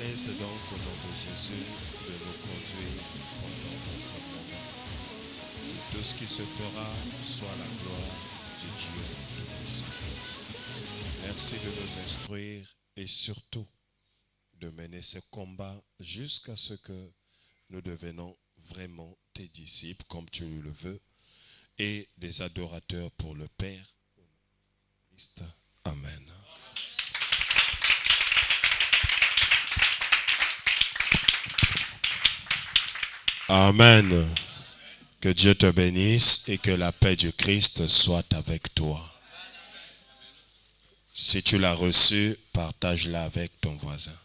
laisse donc au nom de Jésus de nous conduire pendant ce moment. Que tout ce qui se fera soit la gloire du Dieu Tout-Puissant. Merci de nous instruire et surtout de mener ce combat jusqu'à ce que nous devenons vraiment tes disciples comme tu le veux et des adorateurs pour le Père. Amen. Amen. Que Dieu te bénisse et que la paix du Christ soit avec toi. Si tu l'as reçu, partage-la avec ton voisin.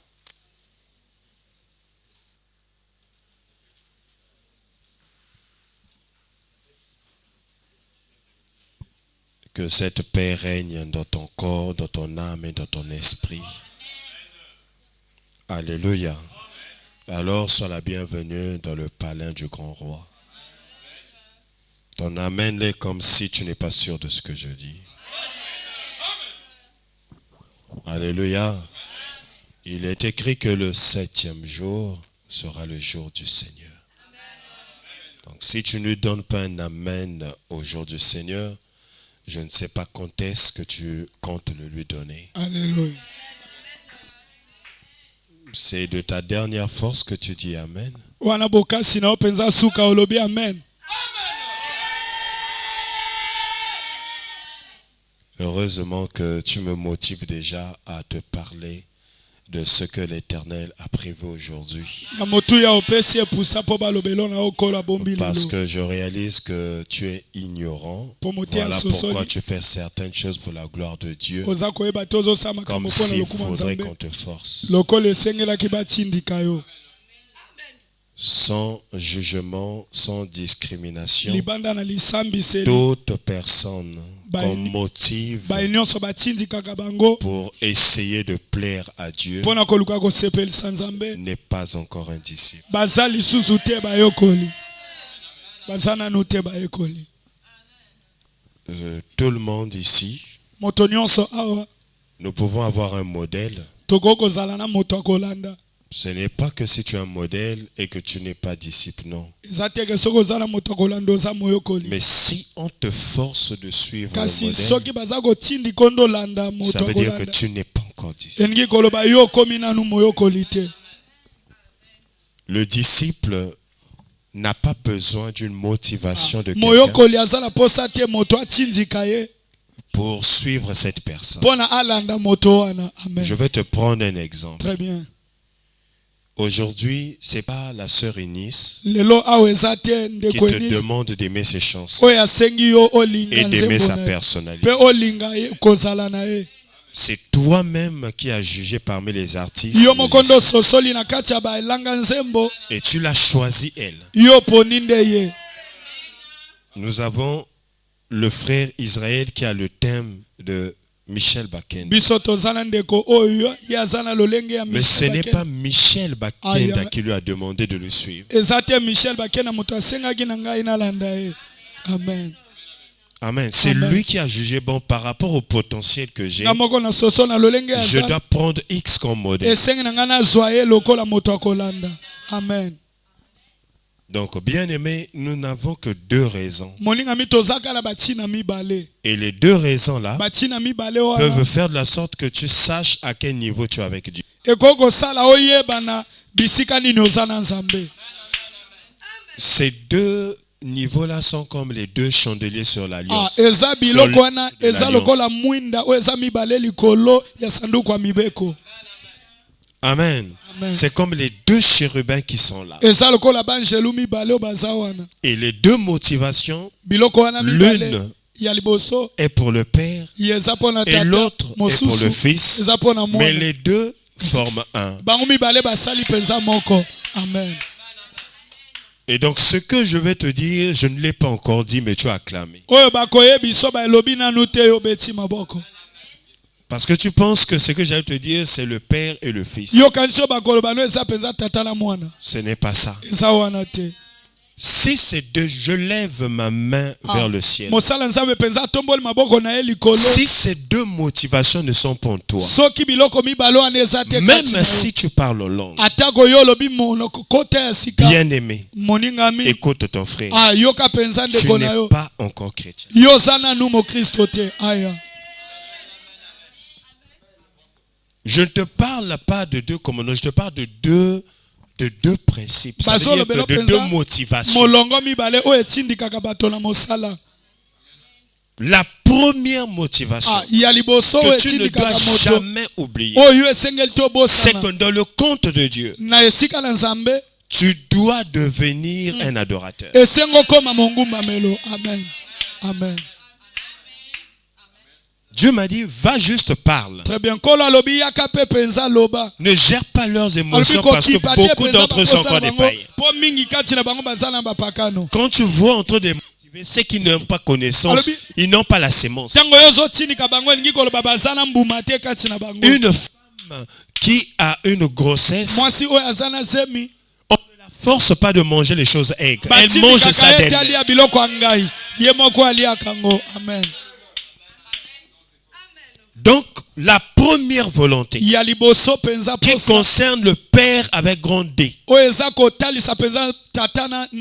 Que cette paix règne dans ton corps, dans ton âme et dans ton esprit. Alléluia. Alors sois la bienvenue dans le palais du grand roi. Ton amen est comme si tu n'es pas sûr de ce que je dis. Alléluia. Il est écrit que le 7e jour sera le jour du Seigneur. Donc si tu ne donnes pas un amen au jour du Seigneur, je ne sais pas quand est-ce que tu comptes le lui donner. Alléluia. C'est de ta dernière force que tu dis amen. Amen. Heureusement que tu me motives déjà à te parler de ce que l'Éternel a prévu aujourd'hui. Parce que je réalise que tu es ignorant. Voilà pourquoi tu fais certaines choses pour la gloire de Dieu. Comme s'il faudrait qu'on te force. Sans jugement, sans discrimination. Toute personne qu'on motive pour essayer de plaire à Dieu n'est pas encore un disciple. Tout le monde ici, nous pouvons avoir un modèle. Ce n'est pas que si tu es un modèle et que tu n'es pas disciple, non. Mais si on te force de suivre le modèle, ça veut dire que tu n'es pas encore disciple. Le disciple n'a pas besoin d'une motivation de quelqu'un pour suivre cette personne. Je vais te prendre un exemple. Très bien. Aujourd'hui, ce n'est pas la sœur Eunice qui te demande d'aimer ses chansons et d'aimer sa personnalité. C'est toi-même qui as jugé parmi les artistes et tu l'as choisi elle. Nous avons le frère Israël qui a le thème de Michel Bakenda. Mais ce n'est pas Michel Bakenda qui lui a demandé de le suivre. Amen. Amen. C'est lui qui a jugé bon par rapport au potentiel que j'ai. Je dois prendre X comme modèle. Amen. Donc, bien aimé, nous n'avons que 2 raisons. Et les 2 raisons-là peuvent faire de la sorte que tu saches à quel niveau tu es avec Dieu. Ces 2 niveaux-là sont comme les 2 chandeliers sur l'alliance. Amen. C'est comme les 2 chérubins qui sont là. Et les 2 motivations, l'une est pour le Père et l'autre est pour le Fils. Mais les 2 forment un. Amen. Et donc ce que je vais te dire, je ne l'ai pas encore dit, mais tu as acclamé. Parce que tu penses que ce que j'allais te dire, c'est le Père et le Fils. Ce n'est pas ça. Si c'est deux, je lève ma main vers le ciel. Si ces deux motivations ne sont pas en toi, même si tu parles en langue, bien aimé, écoute ton frère, tu n'es pas encore chrétien. Je ne te parle pas de deux commandements, je te parle de deux principes, ça veut dire de deux motivations. La première motivation que tu ne dois jamais oublier, c'est que dans le compte de Dieu, tu dois devenir un adorateur. Amen. Dieu m'a dit, va juste parle. Très bien. Ne gère pas leurs émotions parce que beaucoup d'entre eux sont encore des païens. Quand tu vois entre des motivés, ceux qui n'ont pas connaissance, ils n'ont pas la sémence. Une femme qui a une grossesse, on ne la force pas de manger les choses aigres. Elle mange ça d'elle-même. Amen. Donc, la première volonté qui concerne le Père avec grand D,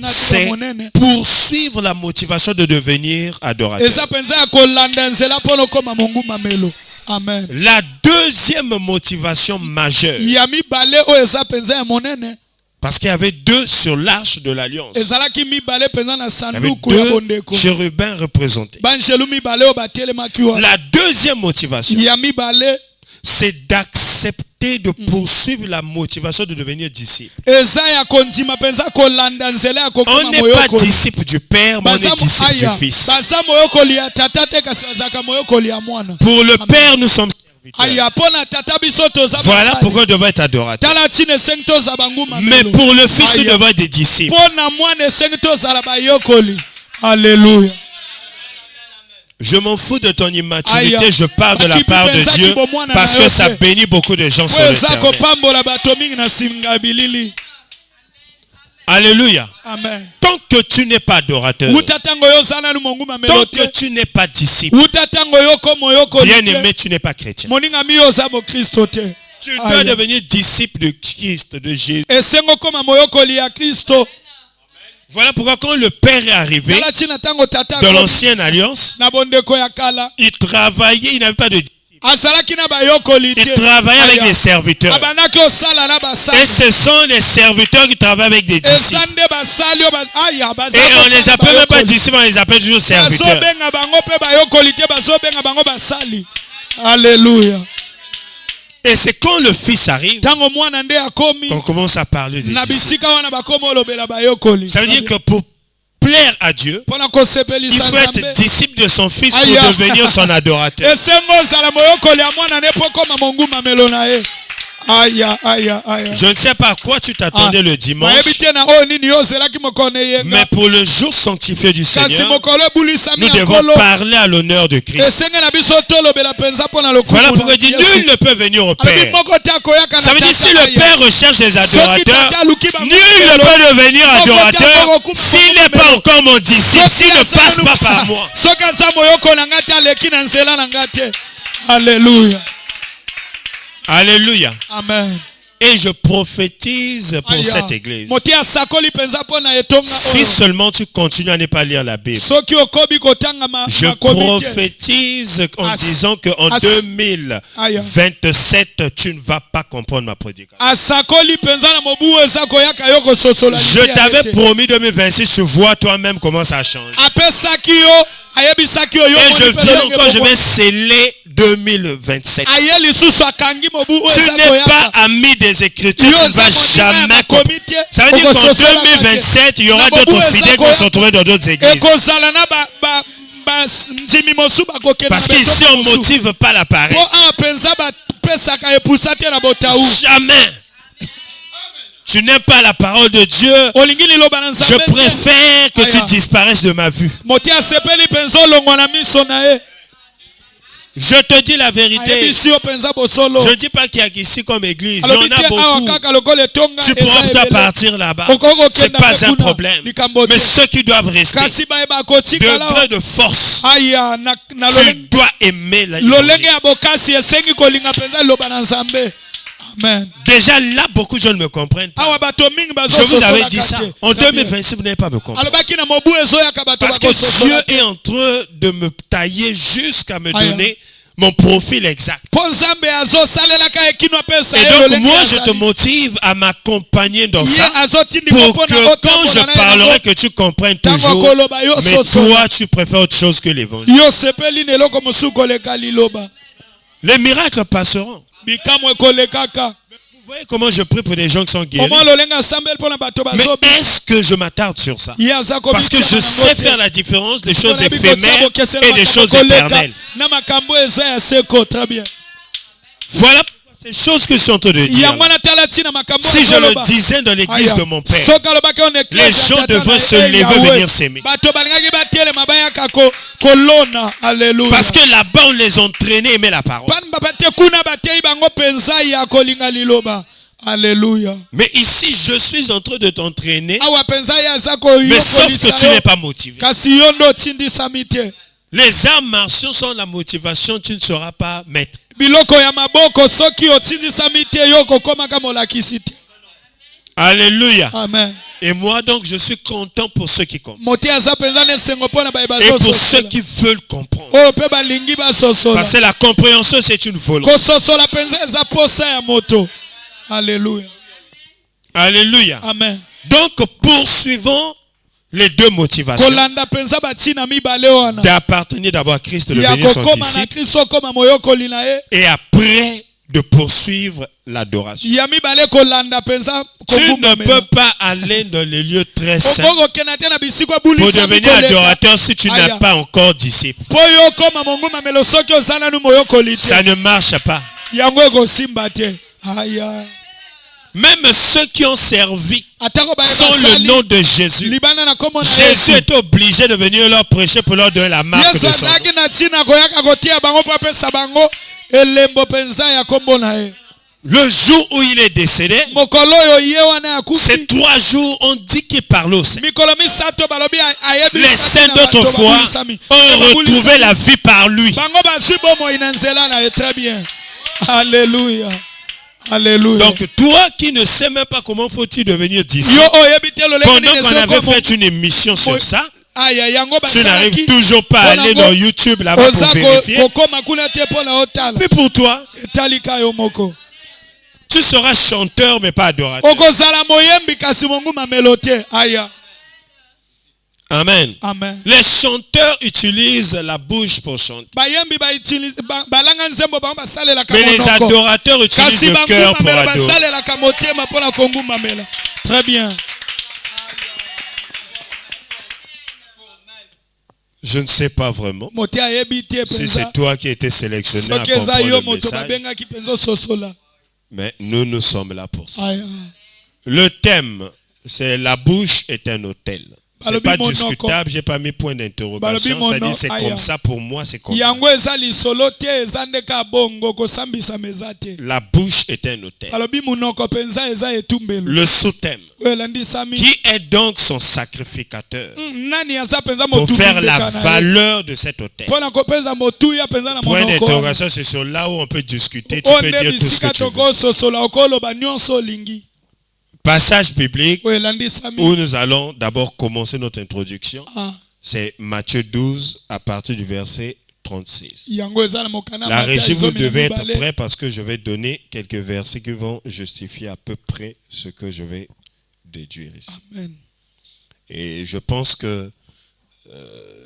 c'est poursuivre la motivation de devenir adorateur. Amen. La deuxième motivation majeure, parce qu'il y avait deux sur l'arche de l'alliance. Il y avait deux chérubins représentés. La deuxième motivation, c'est d'accepter de poursuivre la motivation de devenir disciple. On n'est pas disciple du Père, mais on est disciple du Fils. Pour le Père, nous sommes serviteurs. Voilà pourquoi nous devons être adorateurs. Mais pour le Fils, nous devons être des disciples. Alléluia. Je m'en fous de ton immaturité, je parle de la part de Dieu parce que ça bénit beaucoup de gens sur le terrain. Alléluia. Amen. Tant que tu n'es pas adorateur, tant que tu n'es pas disciple, bien aimé, tu n'es pas chrétien. Tu dois devenir disciple de Christ, de Jésus. Voilà pourquoi quand le Père est arrivé dans l'ancienne alliance, il travaillait, il n'avait pas de disciples. Il travaillait avec les serviteurs. Et ce sont les serviteurs qui travaillent avec des disciples. Et on ne les appelle même pas disciples, on les appelle toujours serviteurs. Alléluia. Et c'est quand le Fils arrive qu'on commence à parler des disciples. Ça veut dire que pour plaire à Dieu, il faut être disciple de son Fils pour devenir son adorateur. Je ne sais pas à quoi tu t'attendais le dimanche, mais pour le jour sanctifié du Seigneur, nous devons parler à l'honneur de Christ. Voilà pourquoi il dit nul ne peut venir au Père. Ça veut dire si le Père recherche des adorateurs, nul ne peut devenir adorateur s'il n'est pas encore mon disciple, s'il ne passe pas par moi. Alléluia. Alléluia. Amen. Et je prophétise pour cette église. Si seulement tu continues à ne pas lire la Bible, je prophétise en disant qu'en 2027, tu ne vas pas comprendre ma prédication. Je t'avais promis 2026, tu vois toi-même comment ça change. Et je viens encore, je vais sceller 2027. Tu n'es pas ami des Écritures, tu ne vas jamais comprendre. Ça veut dire qu'en 2027, il y aura d'autres fidèles qui vont se retrouver dans d'autres églises. Parce qu'ici, on ne motive pas la paresse. Jamais. Tu n'aimes pas la parole de Dieu. Je préfère que tu disparaisses de ma vue. Je te dis la vérité. Je ne dis pas qu'il y a ici comme église. Il y en a beaucoup. Tu pourras peut-être partir là-bas. Ce n'est pas un problème. Mais ceux qui doivent rester, de gré de force, tu dois aimer l'évangile. Amen. Déjà là, beaucoup de gens ne me comprennent pas. Je vous avais dit ça. En 2026, vous n'allez pas me comprendre. Parce que Dieu est en train de me tailler jusqu'à me donner mon profil exact. Et donc moi je te motive à m'accompagner dans ça pour que quand je parlerai que tu comprennes toujours, mais toi tu préfères autre chose que l'évangile. Les miracles passeront. Vous voyez comment je prie pour des gens qui sont guéris. Mais est-ce que je m'attarde sur ça? Parce que je sais faire la différence des choses éphémères et des choses éternelles. Voilà ces choses que je suis en train de dire. Si je le disais dans l'église de mon père, les gens devraient se lever et venir s'aimer. Parce que là-bas on les entraînait à aimer la parole. Alléluia. Mais ici je suis en train de t'entraîner, mais sauf que tu n'es pas motivé. Les arts martiaux sont la motivation, tu ne seras pas maître. Alléluia. Amen. Et moi donc je suis content pour ceux qui comprennent. Et pour ceux qui veulent comprendre. Parce que la compréhension c'est une volonté. Alléluia. Alléluia. Amen. Donc poursuivons les deux motivations. D'appartenir d'abord à Christ, de devenir son disciple. Et après de poursuivre l'adoration. Tu ne peux pas aller dans les lieux très saints pour devenir adorateur si tu n'as pas encore disciple. Ça ne marche pas. Même ceux qui ont servi sans le nom de Jésus, Jésus est obligé de venir leur prêcher pour leur donner la marque de son nom. Le jour où il est décédé, ces 3 jours on dit qu'il parle aux saints. Les saints d'autrefois ont retrouvé la vie par lui. Très bien. Alléluia. Alléluia. Donc toi qui ne sais même pas comment faut-il devenir disciple, pendant qu'on avait fait une émission sur ça, tu n'arrives toujours pas à aller dans YouTube là-bas pour vérifier. Puis pour toi, tu seras chanteur mais pas adorateur. Amen. Amen. Les chanteurs utilisent la bouche pour chanter. Mais les adorateurs utilisent le cœur pour adorer. Très bien. Je ne sais pas vraiment si c'est toi qui as été sélectionné à comprendre le message. Mais nous sommes là pour ça. Le thème, c'est la bouche est un autel. C'est pas discutable, j'ai pas mis point d'interrogation. C'est-à-dire c'est comme ça pour moi, c'est comme ça. La bouche est un autel. Le sous-thème. Qui est donc son sacrificateur pour faire la valeur de cet autel? Point d'interrogation, c'est sur là où on peut discuter. Tu peux dire tout ce que tu veux. Passage biblique où nous allons d'abord commencer notre introduction. C'est Matthieu 12 à partir du verset 36. La régie, vous devez être prêt parce que je vais donner quelques versets qui vont justifier à peu près ce que je vais déduire ici. Amen. Et je pense que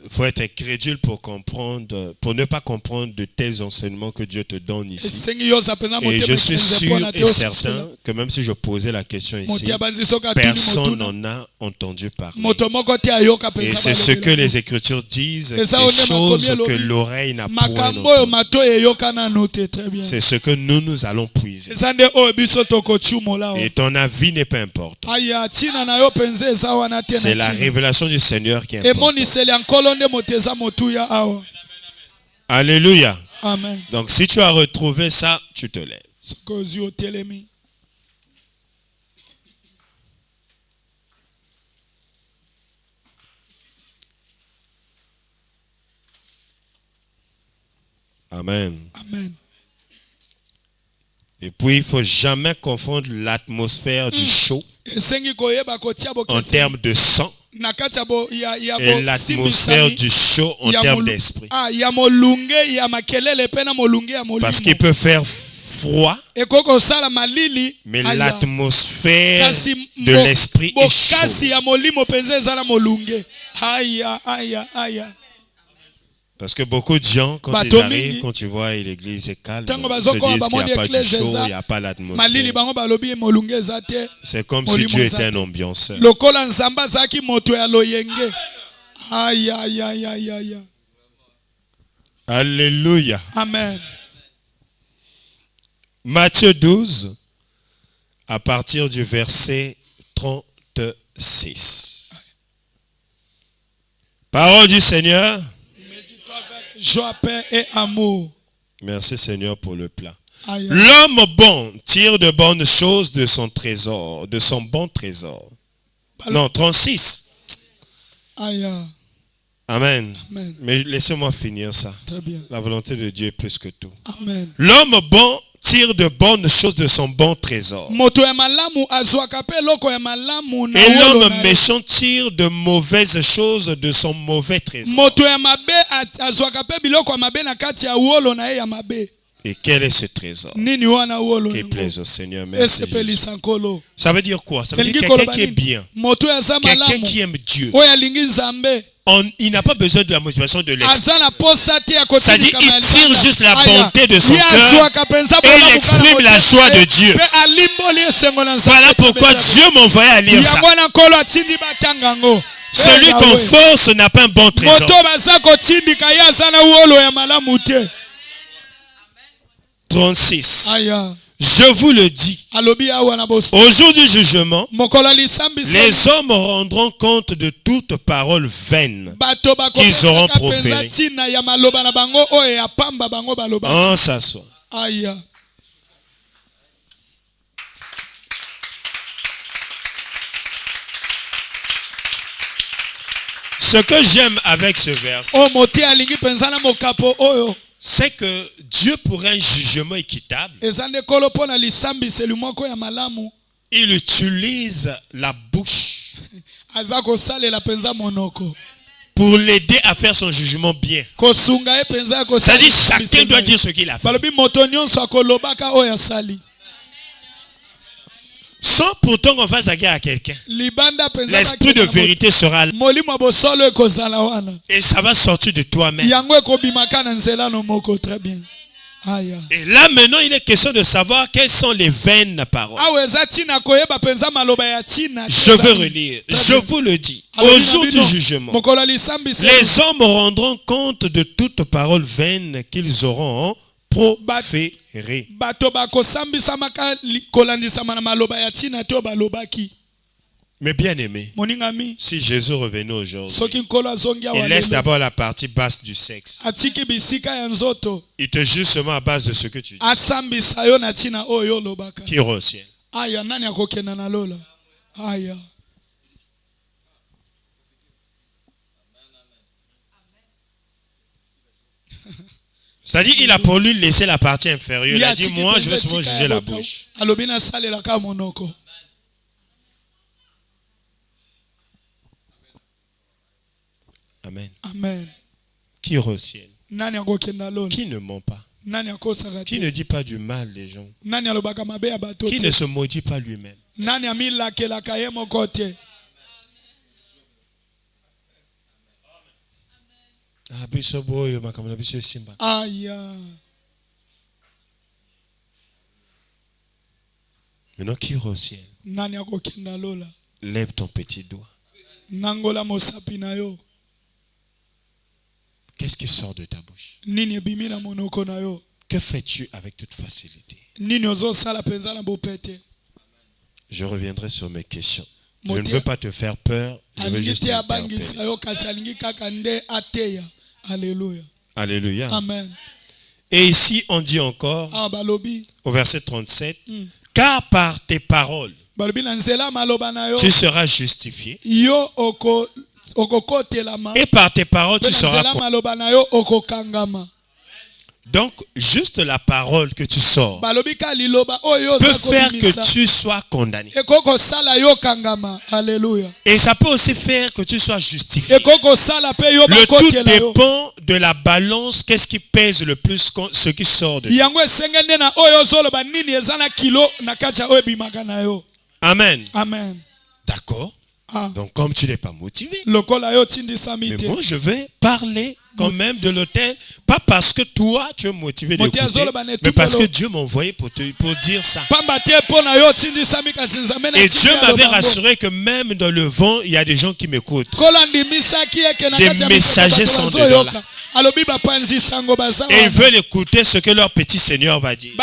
faut être crédule pour comprendre, pour ne pas comprendre de tels enseignements que Dieu te donne ici. Et je suis sûr et certain que même si je posais la question ici, personne n'en a entendu parler. Et c'est ce que les Écritures disent, des choses que l'oreille n'a point entendues. C'est ce que nous allons puiser. Et ton avis n'est pas important. C'est la révélation du Seigneur qui est importante. Alléluia. Amen. Donc si tu as retrouvé ça, tu te lèves. Soki ozwi otelemi. Amen. Amen. Et puis, il ne faut jamais confondre l'atmosphère du chaud Esengi koyeba kotia en bokeseni. termes de sang Na kati ya bo ya bo et l'atmosphère simbisami. du chaud en termes d'esprit. Ya molunge ya makelele pe na molunge ya molimo. Parce qu'il peut faire froid, Ekoko sala malili. mais aya. l'atmosphère Kasi de l'esprit est chaude. Kasi ya molimo penza ezala molunge. Aya. Parce que beaucoup de gens, quand ils arrivent, quand tu vois l'église est calme, ils se disent qu'il n'y a pas de chaud, il n'y a pas l'atmosphère. C'est comme si Dieu était un ambianceur. Alléluia. Amen. Matthieu 12, à partir du verset 36. Parole du Seigneur. Joie, paix et amour. Merci Seigneur pour le plat. Aïe. L'homme bon tire de bonnes choses de son trésor, de son bon trésor. Non, 36. Aïe. Amen. Amen. Mais laissez-moi finir ça. Très bien. La volonté de Dieu est plus que tout. Amen. L'homme bon tire de bonnes choses de son bon trésor. Et l'homme méchant tire de mauvaises choses de son mauvais trésor. Et quel est ce trésor qui plaise au Seigneur? Merci Jésus. Ça veut dire quoi? Ça veut dire quelqu'un qui est bien. Quelqu'un qui aime Dieu. Il n'a pas besoin de la motivation de l'extérieur. C'est-à-dire il tire juste la bonté de son cœur et il exprime la joie de Dieu. Voilà pourquoi Dieu m'envoyait à lire ça. Celui qu'on force n'a pas un bon trésor. 36. Je vous le dis, au jour du jugement, les hommes rendront compte de toute parole vaine qu'ils auront proférée. On s'assoit. Ce que j'aime avec ce verset, c'est que Dieu, pour un jugement équitable, il utilise la bouche pour l'aider à faire son jugement bien. C'est-à-dire chacun doit dire ce qu'il a fait. Sans pourtant qu'on fasse la guerre à quelqu'un. L'esprit de vérité sera là. Et ça va sortir de toi-même. Et là maintenant il est question de savoir quelles sont les vaines paroles. Je veux relire. Je vous le dis. Au jour du jugement, les hommes rendront compte de toute parole vaine qu'ils auront proférée. Mais bien aimé, si Jésus revenait aujourd'hui, il laisse d'abord la partie basse du sexe. Il te juge seulement à base de ce que tu dis. Qui ira au ciel? C'est-à-dire, il a pour lui laisser la partie inférieure. Il a dit, moi, je vais seulement juger la bouche. Amen. Amen. Qui ira au ciel? Qui ne ment pas? Qui ne dit pas du mal des gens? Qui ne se maudit pas lui-même? Maintenant, qui ira au ciel? Lève ton petit doigt. Qu'est-ce qui sort de ta bouche? Que fais-tu avec toute facilité? Je reviendrai sur mes questions. Je ne veux pas te faire peur. Je veux juste t'interpeller. Alléluia. Alléluia. Amen. Et ici, on dit encore, Ah, balobi. au verset 37, car par tes paroles, Balobi na nzela maloba na yo. tu seras justifié. Yo okokotelama. Et par tes paroles, tu seras Nzela maloba na yo okokangama. Donc, juste la parole que tu sors Balobi ka liloba oyo peut faire que tu sois condamné. Ekoko sala yo kangama. Alléluia. Et ça peut aussi faire que tu sois justifié. Ekoko sala pe yo Le tout bakotela yo. dépend de la balance. Qu'est-ce qui pèse le plus, ce qui sort de toi. Yango esengende na oyo zoloba nini ezana kilo na kacha oyo bimaka na yo. Amen. Amen. D'accord. Ah. Donc, comme tu n'es pas motivé, Lokola yo tindi mais samite. moi, je vais parler quand même de l'autel. Pas parce que toi, tu es motivé d'écouter, mais parce que Dieu m'a envoyé pour dire ça. Et Dieu m'avait rassuré que même dans le vent, il y a des gens qui m'écoutent. Des messagers sont dedans là. Et ils veulent écouter ce que leur petit Seigneur va dire.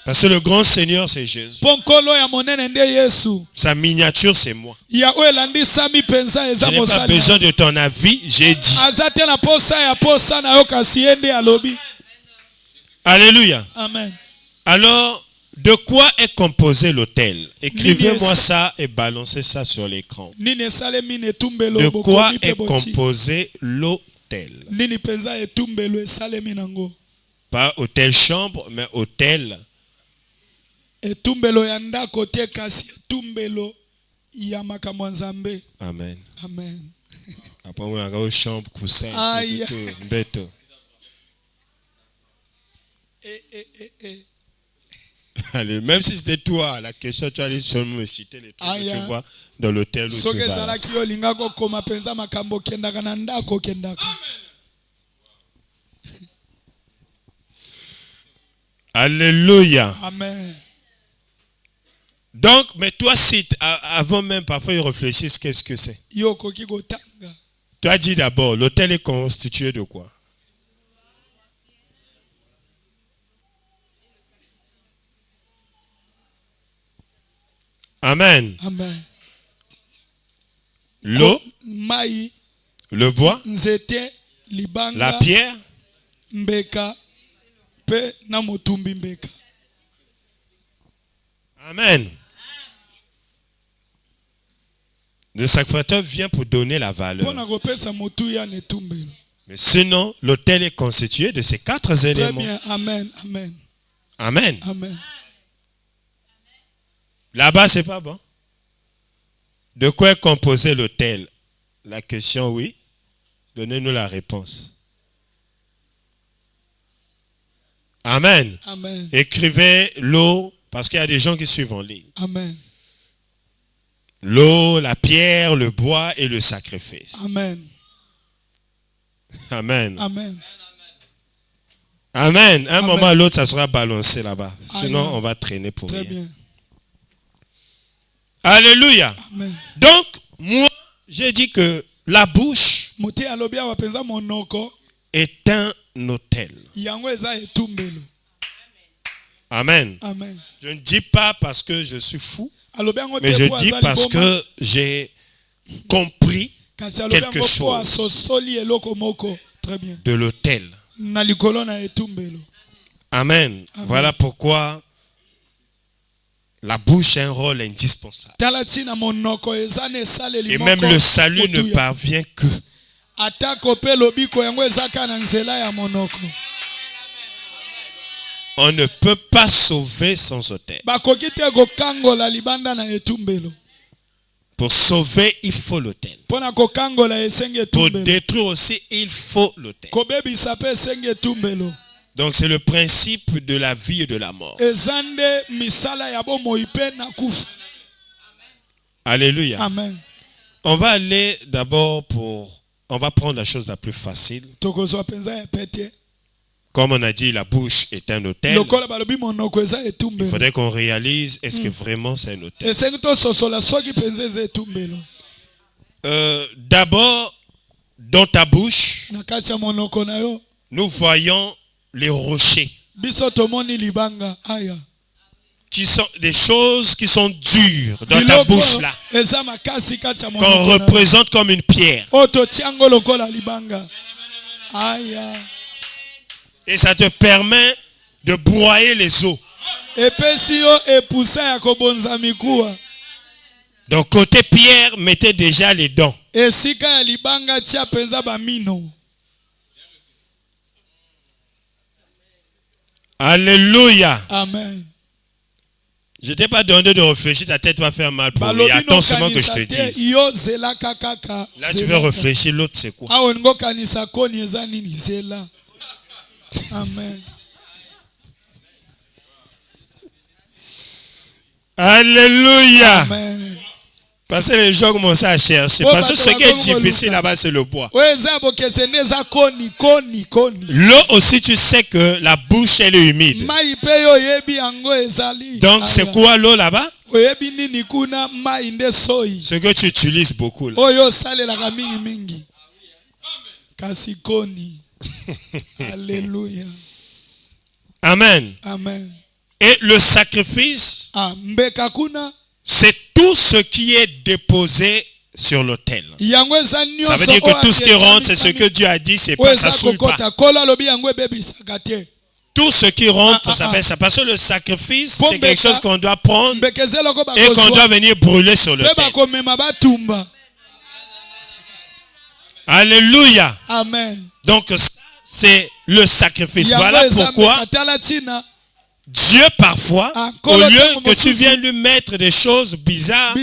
Parce que le grand Seigneur, c'est Jésus. Sa miniature, c'est moi. Je n'ai pas besoin de ton avis, j'ai dit. Alléluia. Amen. Alors, de quoi est composé l'autel? Écrivez-moi ça et balancez ça sur l'écran. De quoi est composé l'autel? Pas hôtel chambre, mais hôtel. Etumbelo ya ndako te kasi etumbelo ya makambo nzambe. Amen. Amen. Après on a une chambre coussin tout bête. Allez, même si c'était toi la question, tu allais seulement me citer les trucs que tu vois dans l'hôtel où tu vas. Alléluia. Amen. Donc, mais toi, si avant même, parfois ils réfléchissent, qu'est-ce que c'est? Tu as dit d'abord, l'autel est constitué de quoi? Amen. Amen. L'eau, le bois, la pierre, mbeka pe na motumbi mbeka. Amen. Le sacrificateur vient pour donner la valeur. Mais sinon, l'autel est constitué de ces 4 éléments. Très bien. Amen. Amen. Amen. Amen. Là-bas, c'est pas bon. De quoi est composé l'autel? La question, oui. Donnez-nous la réponse. Amen. Amen. Écrivez l'eau, parce qu'il y a des gens qui suivent en ligne. Amen. L'eau, la pierre, le bois et le sacrifice. Amen. Amen. Amen. Amen. Un moment à l'autre, ça sera balancé là-bas. Sinon, on va traîner pour Très rien. bien. Alléluia. Amen. Donc, moi, j'ai dit que la bouche est un autel. Amen. Amen. Je ne dis pas parce que je suis fou, mais je dis parce que j'ai compris quelque chose de l'autel. Amen. Voilà pourquoi la bouche a un rôle indispensable. Et même le salut ne parvient que. On ne peut pas sauver sans autel. Pour sauver, il faut l'autel. Pour détruire aussi, il faut l'autel. Donc c'est le principe de la vie et de la mort. Alléluia. Amen. On va aller d'abord on va prendre la chose la plus facile. Comme on a dit, la bouche est un autel. Il faudrait qu'on réalise, est-ce que vraiment c'est un autel? D'abord, dans ta bouche, nous voyons les rochers. Qui sont des choses qui sont dures dans ta bouche là. Qu'on représente comme une pierre. Aïe. Et ça te permet de broyer les os. Donc côté pierre, mettez déjà les dents. Alléluia. Amen. Je t'ai pas demandé de réfléchir, ta tête va faire mal pour lui. Attends seulement que je te dise. Là, tu veux réfléchir, l'autre c'est quoi? Amen. Alléluia. Amen. Parce que les gens commencent à chercher. Parce que ce qui est difficile là-bas, c'est le bois. L'eau aussi, tu sais que la bouche, elle est humide. Donc, c'est quoi l'eau là-bas? Ce que tu utilises beaucoup là. Alléluia. Amen. Amen. Et le sacrifice, c'est tout ce qui est déposé sur l'autel. Ça veut dire que tout ce qui rentre, c'est ce que Dieu a dit, c'est pas, ça saoule pas. Tout ce qui rentre, ça fait ça. Parce que le sacrifice, c'est quelque chose qu'on doit prendre et qu'on doit venir brûler sur l'autel. Alléluia. Amen. Donc, c'est le sacrifice. Voilà pourquoi Dieu, parfois, au lieu que tu viennes lui mettre des choses bizarres,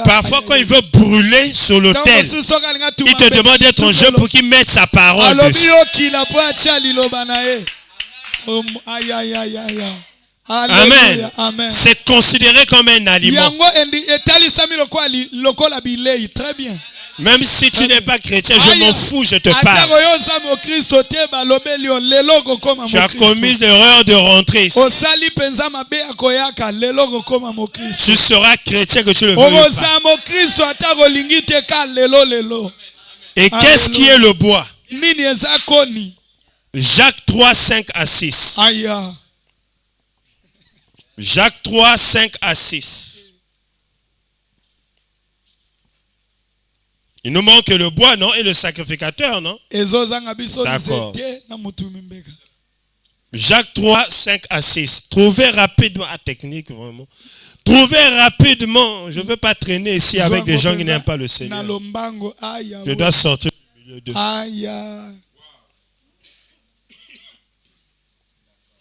parfois quand il veut brûler sur l'autel, il te demande d'être en jeu pour qu'il mette sa parole dessus. Amen. C'est considéré comme un aliment. Très bien. Même si tu n'es pas chrétien, je m'en fous, je te parle. Tu as commis l'erreur de rentrer ici. Tu seras chrétien que tu le veux pas. Et qu'est-ce qui est le bois? Jacques 3, 5 à 6. Jacques 3, 5 à 6. Il nous manque le bois, non? Et le sacrificateur, non? D'accord. Jacques 3, 5 à 6. Trouvez rapidement. Ah, technique, vraiment. Trouvez rapidement. Je ne veux pas traîner ici avec des gens qui n'aiment pas le Seigneur. Je dois sortir du milieu d'eux.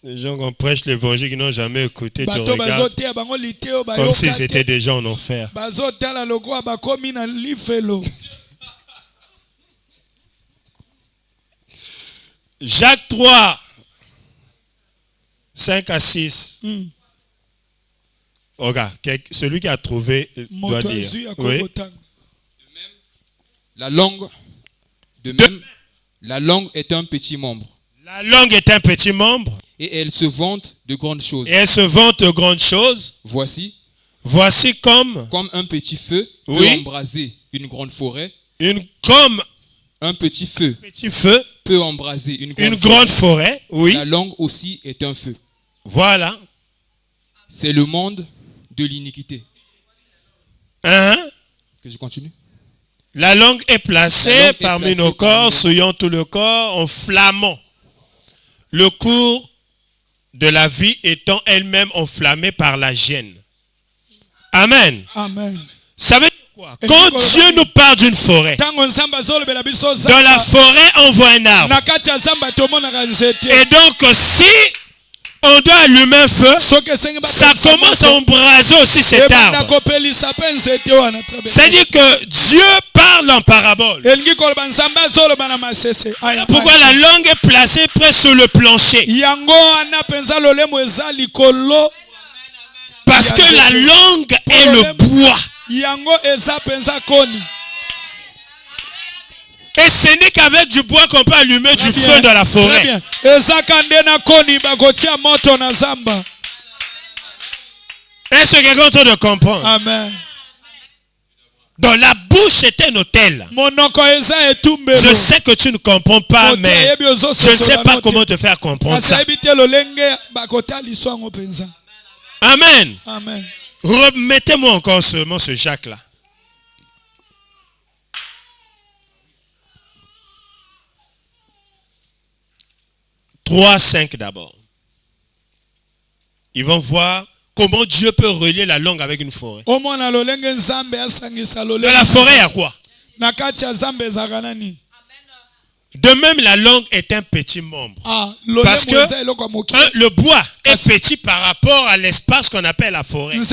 Les gens qui prêchent l'évangile qui n'ont jamais écouté, tu regardes comme s'ils étaient déjà en enfer. Jacques 3, 5 à 6. Regarde, celui qui a trouvé doit dire. Oui. La langue est un petit membre. La langue est un petit membre. Et elle se vante de grandes choses. Et elle se vante de grandes choses. Voici comme un petit feu peut embraser une grande forêt. Comme un petit feu peut embraser une grande forêt. Oui. La langue aussi est un feu. Voilà. C'est le monde de l'iniquité. Que je continue? La langue est placée parmi nos corps, souillant tout le corps, enflammant le cours de la vie étant elle-même enflammée par la gêne. Amen. Amen. Ça veut dire quoi? Quand Dieu nous parle d'une forêt, dans la forêt on voit un arbre. Et donc si on doit allumer un feu, ça commence à embraser aussi cet arbre. C'est-à-dire que Dieu parle en parabole. Pourquoi la langue est placée près sur le plancher? Parce que la langue est le bois. Et ce n'est qu'avec du bois qu'on peut allumer du feu dans la forêt. Est-ce que quelqu'un est en train de comprendre? Amen. Donc la bouche est un autel. Je sais que tu ne comprends pas, mais je ne sais pas comment te faire comprendre ça. Amen. Amen. Remettez-moi encore seulement ce Jacques là. 3:5 d'abord. Ils vont voir comment Dieu peut relier la langue avec une forêt. Dans la forêt, il y a quoi? De même, la langue est un petit membre. Parce que le bois est petit par rapport à l'espace qu'on appelle la forêt. Et elle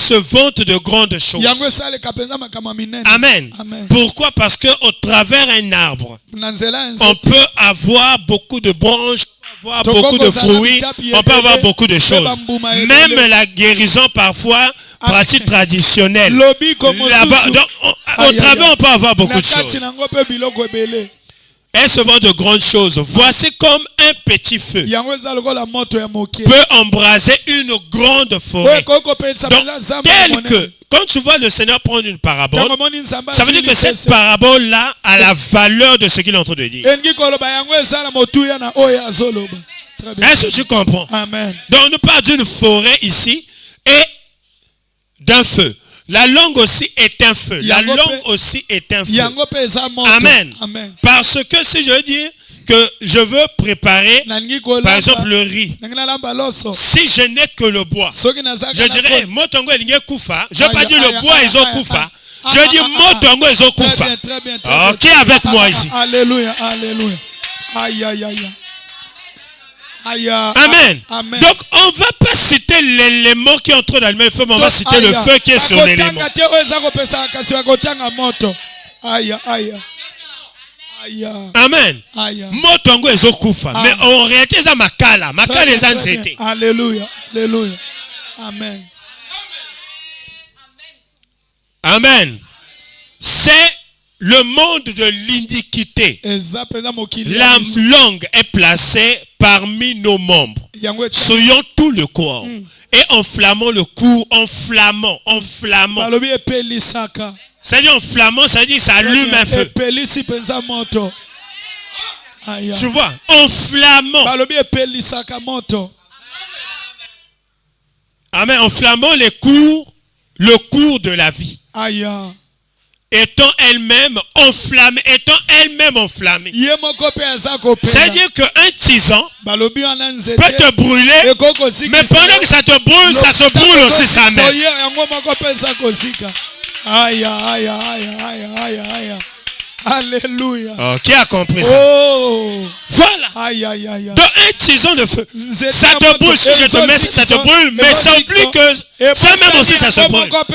se vante de grandes choses. Amen. Pourquoi? Parce qu'au travers d'un arbre, on peut avoir beaucoup de branches, on peut avoir beaucoup de fruits, on peut avoir beaucoup de choses. Même la guérison parfois, pratique traditionnelle. Là-bas, au travers, on peut avoir beaucoup de choses. Elle se vend de grandes choses. Voici comme un petit feu peut embraser une grande forêt. Donc, tel que, quand tu vois le Seigneur prendre une parabole, ça veut dire que cette parabole-là a la valeur de ce qu'il est en train de dire. Est-ce que tu comprends? Amen. Donc, on nous parle d'une forêt ici et d'un feu. La langue aussi est un feu. La langue aussi est un feu. Amen. Parce que si je veux dire que je veux préparer, par exemple, le riz, si je n'ai que le bois, je dirais, Motongo elinge kufa. Je ne vais pas dire le bois ils ont kufa. Je vais dire Motongo ils ont kufa. Qui est avec moi ici? Alléluia, alléluia. Aïe, aïe, aïe. Amen. Donc, on ne va pas citer l'élément qui est en train d'allumer le feu, mais on va citer le feu qui est sur l'élément. Amen. Motongo ezokufa. Mais en réalité, c'est makala. Makala est anzete. Alléluia. Alléluia. Amen. Amen. C'est le monde de l'iniquité. La langue est placée parmi nos membres. Soyons tout le corps. Et enflammons le cours, enflammons. C'est-à-dire enflammant, c'est-à-dire ça allume un feu. Tu vois, enflammons. Amen, enflammons le cours de la vie. Étant elle-même enflammée. C'est-à-dire qu'un tisan peut te brûler, mais pendant que ça te brûle, ça se brûle aussi ça même. Alléluia. Qui a compris ça? Voilà. Dans un tison de feu, ça te brûle. Si je te mets, ça te brûle, mais ça oublie que ça même aussi, ça se brûle. Donc,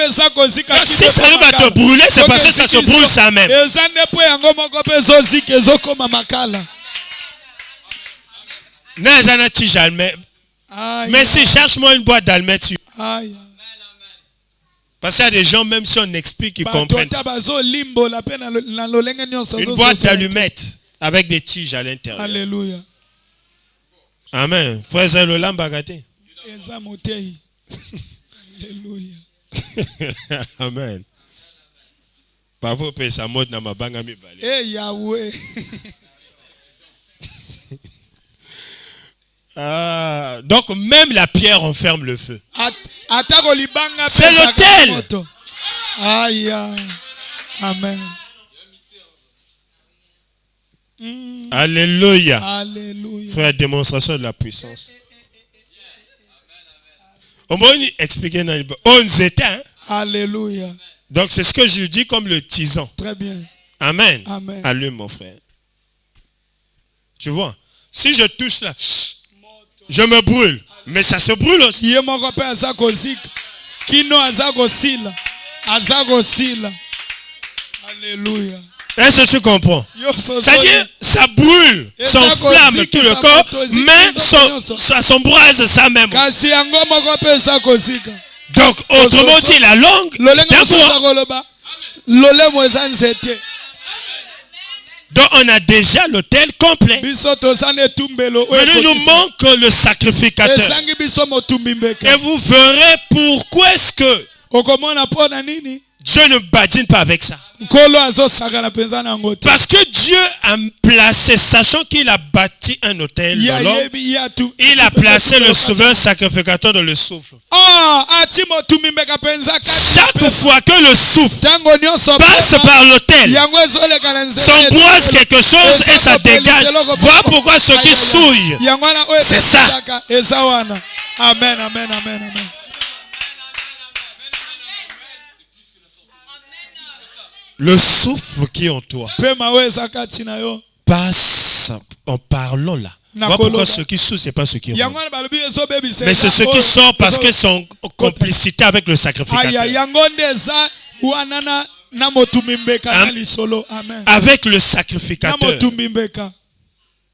si ça va te brûler, c'est parce que ça se brûle ça même. Mais si cherche-moi une boîte d'allumettes. Parce qu'il y a des gens, même si on explique, ils comprennent. Une boîte d'allumettes avec des tiges à l'intérieur. Alléluia. Amen. Frère Zalolam Bagate. Alléluia. Amen. Parfois, on ça mode dans ma banga mi balé. Eh Yahweh. Donc, même la pierre enferme le feu. C'est l'autel. Aïe. Amen. Alléluia. Alléluia. Frère, démonstration de la puissance. On va expliquer dans le Alléluia. Donc, c'est ce que je dis comme le tison. Très bien. Amen. Amen. Allume, mon frère. Tu vois, si je touche là, je me brûle. Mais ça se brûle aussi. Alléluia. Est-ce que tu comprends? C'est-à-dire, ça brûle, s'enflamme tout le corps, mais ça s'embrase ça même. Donc, autrement dit, la langue, donc on a déjà l'autel complet. Mais il nous manque le sacrificateur. Et vous verrez pourquoi est-ce que Dieu ne badine pas avec ça. nkolo azosakana penza nango te. Parce que Dieu a placé, sachant qu'il a bâti un autel dans l'homme, Yayebi yatu. il a placé le souverain sacrificateur dans le souffle. Ati motumimbeka penza Chaque fois que le souffle tango nyonso passe par l'autel, yango ezoleka na nzela s'emboise quelque chose et ça dégage. Voilà pourquoi ceux qui souillent, yango wana oyo c'est ça. ebebisaka eza wana. Amen, amen, amen, amen. Le souffle qui est en toi Pema oyo eza kati na yo. passe en parlant là. Voilà pourquoi ceux qui souillent, ce n'est pas ceux qui Yango rentrent. wana balobi ezobebisaka. Mais c'est ceux qui sortent parce qu'ils sont en complicité avec le sacrificateur. Aya yango nde eza wana na motumimbeka na lisolo. Amen. Avec le Na sacrificateur. motumimbeka.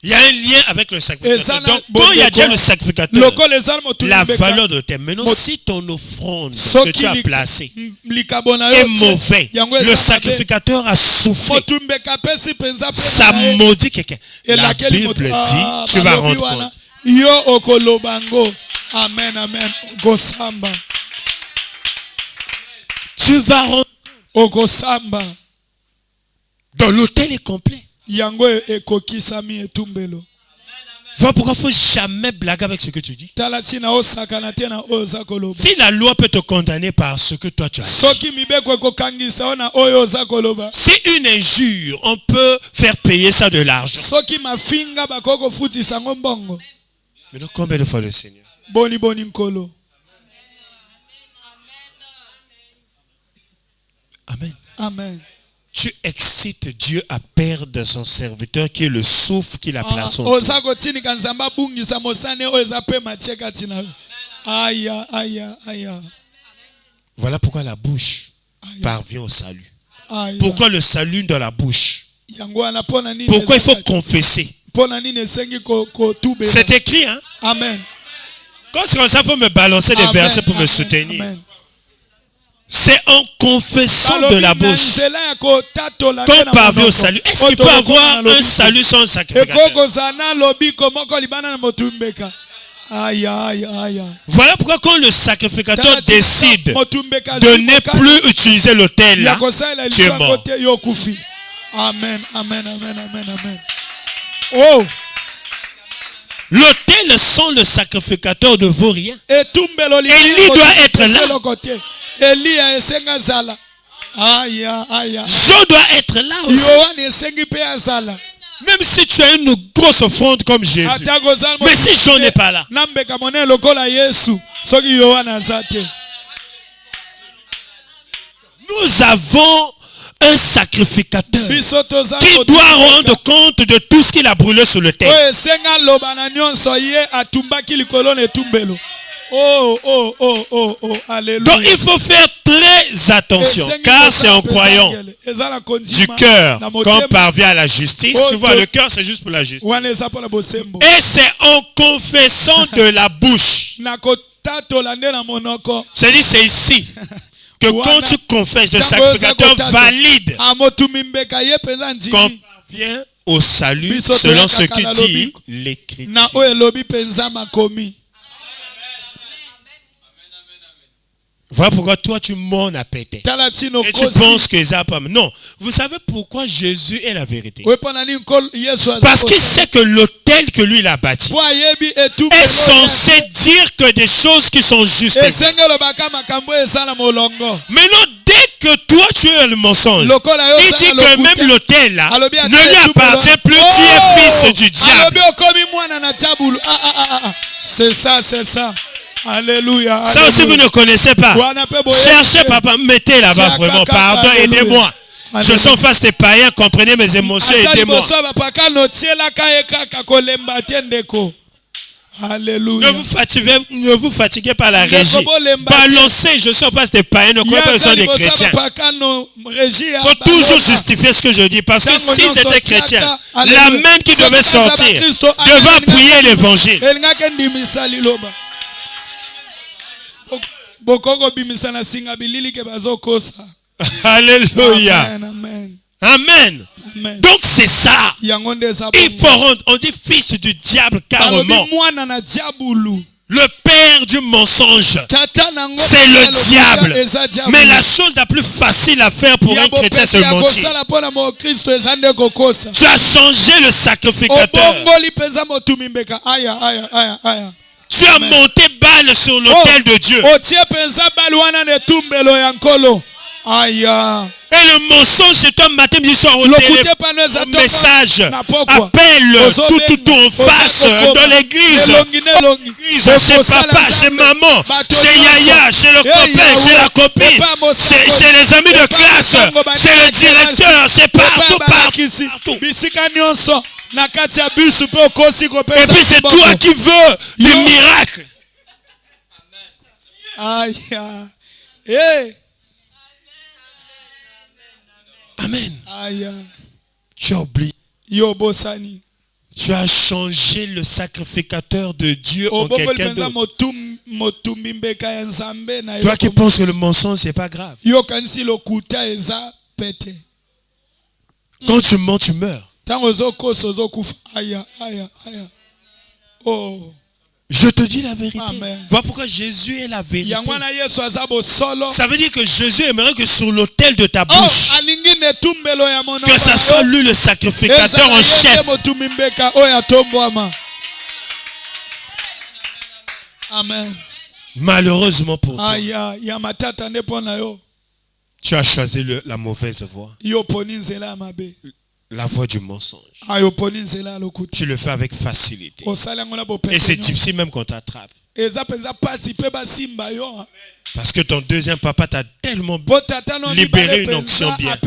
Il y a un lien avec le sacrificateur. Ezana Donc, quand il y a déjà le sacrificateur, lokolo eza la motumimbeka. valeur de tes. Maintenant, si ton offrande que tu as placée likabo na est yo mauvais, yango le eza mabe. sacrificateur a soufflé, Motumbeka pesi penza ça pena. maudit quelqu'un. La Elakeli Bible motu- dit, tu vas balobi rendre wana. compte. Yo okolobango. Amen, amen. Okosamba. Tu vas rendre. Okosamba. Dans l'autel est complet. Yango ekokisami etumbelo. Voilà pourquoi il ne faut jamais blaguer avec ce que tu dis. Talatina osakana tena oza koloba. Si la loi peut te condamner par ce que toi tu as dit. Soki mibeko ekokangisa ona oyo oza koloba. Si une injure, on peut faire payer ça de l'argent. Soki mafinga bakoko futisa ngo mbongo. Maintenant, combien de fois le Seigneur? Boni boni nkolo. Amen. Amen. Tu excites Dieu à perdre son serviteur qui est le souffle qu'il a placé en toi. Oza kotinika nzamba bungisa mosane oyo eza pe matie kati na yo. Aya aya aya. Voilà pourquoi la bouche parvient au salut. Aya. Pourquoi le salut dans la bouche? Yango wana pona nini? Pourquoi il faut confesser? Pona nini esengi ko tube. C'est écrit, hein? Amen. Quand c'est comme ça, il faut me balancer des Amen, versets pour me amen, soutenir. amen. C'est en confessant de la bouche qu'on qu'on parvient au salut. Est-ce qu'il peut avoir un salut sans sacrificateur? Voilà pourquoi quand le sacrificateur décide de ne plus utiliser l'autel là, tu es mort. Amen, amen, amen, amen, amen. Oh. L'autel sans le sacrificateur ne vaut rien. Élie doit être là. Elia esenga zala. Aya aya. Jean doit être là aussi. Yohan esengi pe azala. Même si tu as une grosse offrande comme Jésus. Mais si Jean n'est pas là. Nambeka mone lokola Yesu. Soki Yohan azate. Nous avons un sacrificateur qui doit rendre compte de tout ce qu'il a brûlé sur le terre. Alléluia. Donc il faut faire très attention, car c'est en croyant du cœur qu'on parvient à la justice. Tu vois, le cœur c'est juste pour la justice. Et c'est en confessant de la bouche. C'est-à-dire c'est ici que quand tu confesses, le sacrificateur valide qu'on parvient au salut selon ce que dit l'Écriture. Voilà pourquoi toi tu m'en as pété. Et tu penses que ça pas. Non. Vous savez pourquoi Jésus est la vérité? Parce qu'il sait que l'autel que lui il a bâti est censé dire que des choses qui sont justes. Maintenant, dès que toi tu es le mensonge, il dit que même l'autel là ne lui appartient plus. Tu es fils du diable. C'est ça, c'est ça. Alléluia. Ça aussi vous ne connaissez pas. Cherchez papa, mettez là-bas vraiment. Pardon, aidez-moi. Je suis en face des païens, comprenez mes émotions, aidez-moi. Alléluia. Ne vous fatiguez pas la régie. Balancez, je suis en face des païens, ne croyez pas que ce sont des chrétiens. Il faut toujours justifier ce que je dis. Parce que si c'était chrétien, la main qui devait sortir devait appuyer l'évangile. Alléluia. Amen. Amen. Amen. Donc c'est ça. Il faut rendre, on dit fils du diable carrément. Le père du mensonge, c'est le diable. Mais la chose la plus facile à faire pour un chrétien, c'est mentir. Tu as changé le sacrificateur. Tu as monté balle sur l'autel de Dieu. Et le mensonge, c'est un matin, midi, soir au téléphone, au message, appelle tout en face, dans l'église, chez papa, chez maman, chez Yaya, chez le copain, chez la copine, chez les amis de classe, chez le directeur, chez partout. Et puis c'est toi qui veux des miracles. Amen. Tu as oublié. Tu as changé le sacrificateur de Dieu en quelqu'un d'autre. Toi qui penses que le mensonge, c'est pas grave. Quand tu mens, tu meurs. Je te dis la vérité. Amen. Voilà pourquoi Jésus est la vérité. Ça Ça veut dire que Jésus aimerait que sur l'autel de ta bouche, que ça soit lui le sacrificateur en chef. Amen. Malheureusement pour toi, tu as choisi la mauvaise voie. La voie du mensonge. Tu le fais avec facilité. Et c'est difficile même qu'on t'attrape. Parce que ton deuxième papa t'a tellement libéré une onction bien.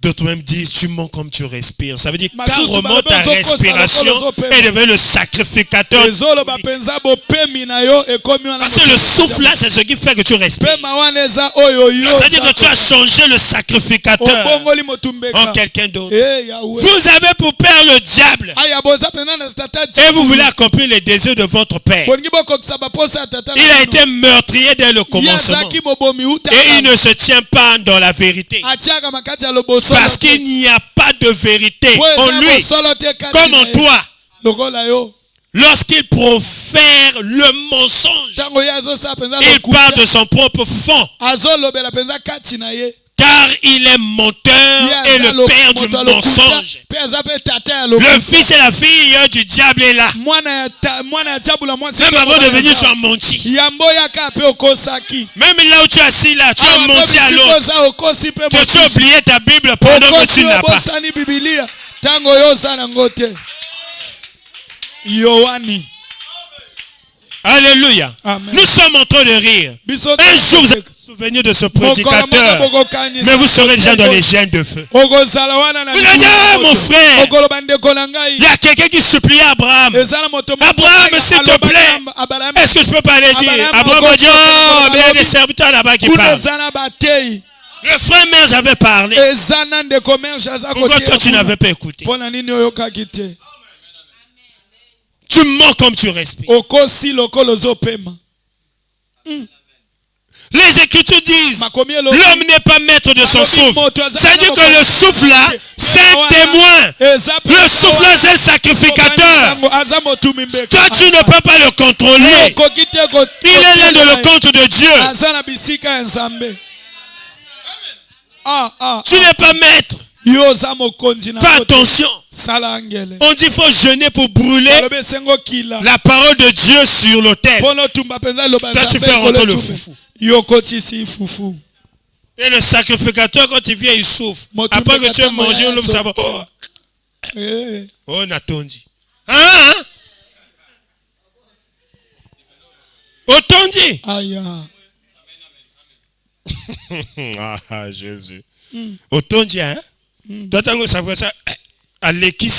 D'autres même disent, tu mens comme tu respires. Ça veut dire carrément ta respiration est devenue le sacrificateur. Parce que le souffle là, c'est ce qui fait que tu respires. Ça veut dire que tu as changé le sacrificateur en quelqu'un d'autre. Vous avez pour père le diable. Et vous voulez accomplir les désirs de votre père. Il a été meurtrier dès le commencement. Et il ne se tient pas dans la vérité. Parce qu'il n'y a pas de vérité en lui, comme en toi. Lorsqu'il profère le mensonge, il part de son propre fond. Car il est menteur et le père du mensonge. Le fils et la fille du diable est là. Même avant de venir, tu as menti. Même là où tu es assis là, tu as menti à l'autre. Que tu as oublié ta Bible pendant que tu ne l'as pas. Alléluia. Amen. Nous sommes en train de rire. Un jour, vous allez vous souvenir de ce prédicateur. Mais vous serez déjà dans les gènes de feu. Vous allez dire, ah mon frère, il y a quelqu'un qui suppliait Abraham. Abraham, s'il te plaît, est-ce que je peux pas aller dire? Abraham va dire, oh, mais il y a des serviteurs là-bas qui parlent. Le frère mère, j'avais parlé. Pourquoi toi tu n'avais pas écouté? Tu mens comme tu respires. Les Écritures disent, l'homme n'est pas maître de son souffle. C'est-à-dire que le souffle là, c'est un témoin. Le souffle là, c'est un sacrificateur. Toi, tu ne peux pas le contrôler. Il est là dans le compte de Dieu. Tu n'es pas maître. Fais attention. On dit qu'il faut jeûner pour brûler la parole de Dieu sur l'autel. Toi, tu fais rentrer le foufou. Et le sacrificateur, quand il vient, il souffre. Après que tu aies mangé, l'homme ça va. Oh, Natondi. Hein? Otondi. Ah, Jésus. Otondi, hein? Toi, tu as ça à l'équipe.